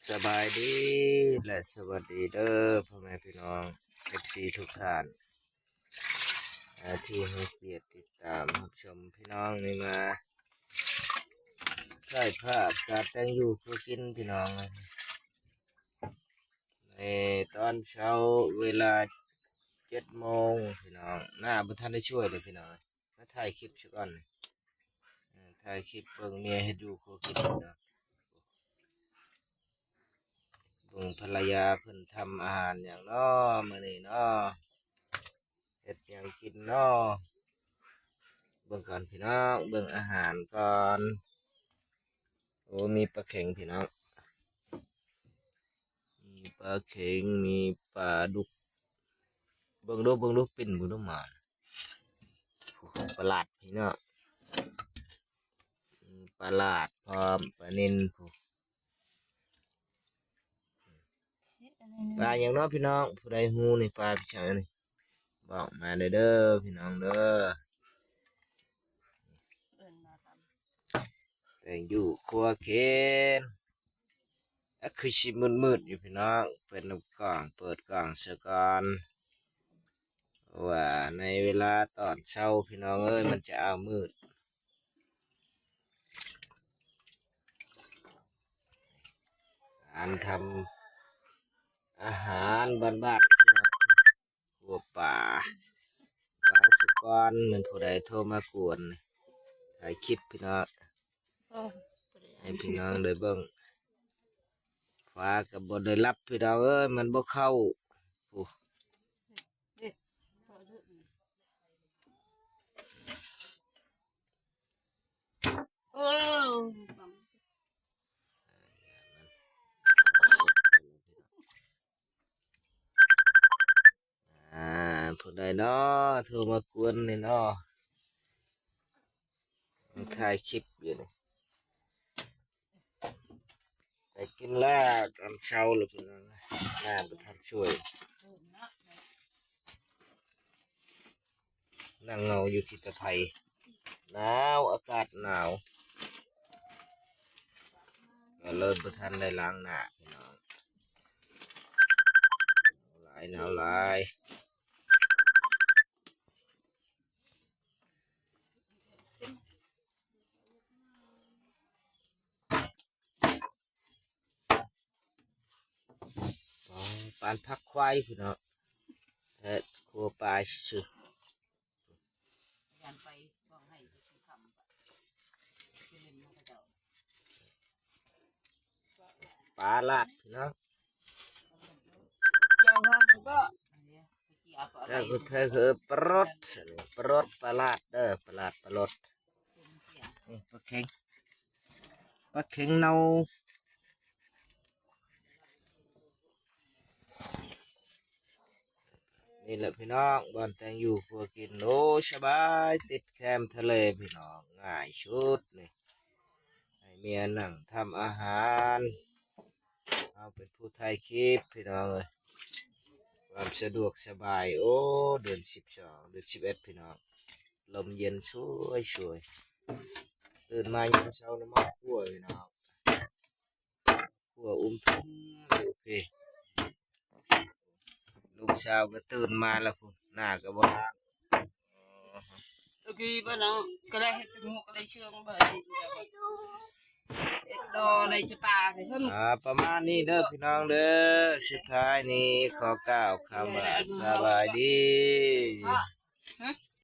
สบายดีและสวัสดีเด้อพ่อแม่พี่น้องเอฟซีทุกท่านที่ให้เกียรติติดตามรับชมพี่น้องนี่มาถ่ายภาพการแต่งอยู่เพื่อกินพี่น้องในตอนเช้าเวลา7 โมงพี่น้องหน้าบุท่านได้ช่วยเลยพี่น้องมาถ่ายคลิปก่อนถ่ายคลิปเบิ่งเมียให้ดูเพื่อกินนะเบิ่งภรรยาเพิ่นทำอาหารอย่างน้อมื้อนี้น้อเฮ็ดหยังกินน้อเบิ่งก่อนพี่น้องเบิ่งอาหารก่อนโอ้มีปลาเข็งพี่น้องมีปลาเข็งมีปลาดุกเบิ่งดูปิ่นเบิ่งดูหมาปลาหลาดพี่น้องปลาหลาดพร้อมปลานิลปลาอย่างน้อพี่น้องผู้ใดฮู้นี่ปลาพี่ชายนี่บอกมาเด้อพี่น้องเด้อแต่งอยู่ครัวเคนคือชิมืดอยู่พี่น้องเปิดน้ำกล่องเปิดกล่องเสก่อนว่าในเวลาตอนเช้าพี่น้องเอ้ยมันจะเอามืดการทำอาหารบ้านๆพี่น้องครัวป่าหลายสุกรเหมือนผู้ใดโทรมากวนถ่ายคลิปพี่น้องให้พี่น้องได้เบิ่งฟ้ากับบนได้รับพี่น้องเอ้ยมันบ่เข้าโอ้ผู้ใดเนาะโทรมากวนนี่เนาะถ่ายคลิปอยู่นี่ไปกินแล้วตอนเช้าเลยพี่น้องน่าไปทำช่วยนั่งเงาอยู่ที่ตะไคร้หนาวอากาศหนาวก็เริ่มประทันได้ล้างหน้าพี่น้องหนาวหลายปานพักควายพี่น้องครัวปลาชื่อปลาลาดพี่น้องก็คือปลารดปลาลาดเด้อปลาลาดปลารดนี่ปลาเข็งเนานี่แหละพี่น้องบ้านแตงอยู่พวกกินโอ้สบายติดแคมทะเลพี่น้องง่ายชุดนี่ให้เมียนั่งทำอาหารเอาเป็นผู้ไทยคลิปพี่น้องเลยความสะดวกสบายโอ้เดือน12เดือน11พี่น้องลมเย็นสวยตื่นมายามเช้าน้ำมันคั่วพี่น้องคั่วทุ่มโอเคลูกสาวก็ตื่นมาแล้วคุณหน้าก็บ่ล้างCái bên nó cái này hết một cái này chưa có bởi đồ này cho bà thì hơn ประมาณนี้เด้อพี่น้องเด้อสุดท้ายนี้ขอกล่าวคำว่าสบายดี